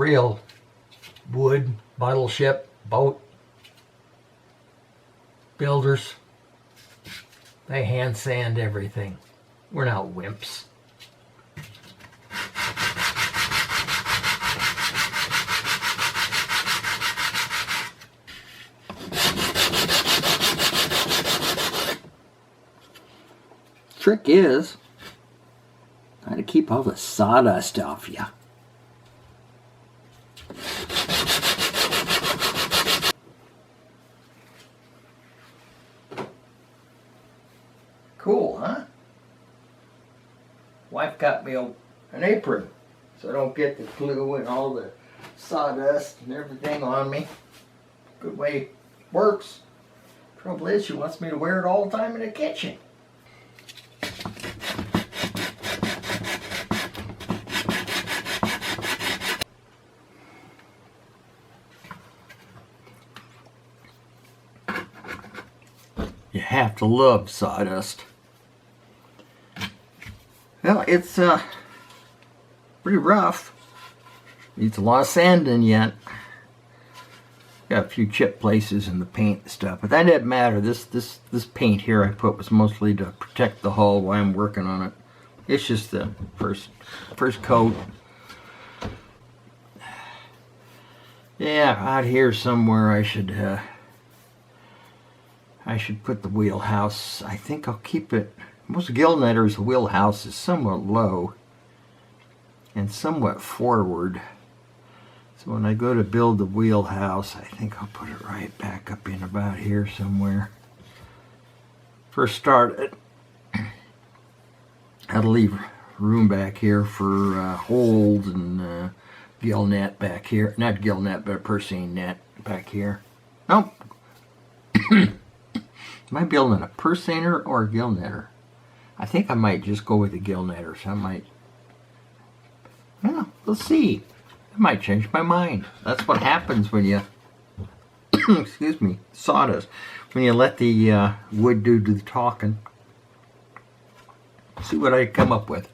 real wood, battleship, boat builders. They hand sand everything. We're not wimps. Trick is how to keep all the sawdust off you. Cool, huh? Wife got me an apron so I don't get the glue and all the sawdust and everything on me. Good way it works. Trouble is, she wants me to wear it all the time in the kitchen. You have to love sawdust. Well, it's pretty rough. Needs a lot of sanding yet. Got a few chip places in the paint and stuff, but that didn't matter. This paint here I put was mostly to protect the hull while I'm working on it. It's just the first coat. Yeah, out here somewhere I should put the wheelhouse. I think I'll keep it. Most gill netters, the wheelhouse is somewhat low and somewhat forward. So when I go to build the wheelhouse, I think I'll put it right back up in about here somewhere. First started, had to leave room back here for holes and gill net back here. Not gill net, but a pursine net back here. Nope. Am I building a pursiner or a gill netter? I think I might just go with the gill netter. So I might, well, we'll see. I might change my mind. That's what happens when you, excuse me, sawdust. When you let the wood do the talking. See what I come up with.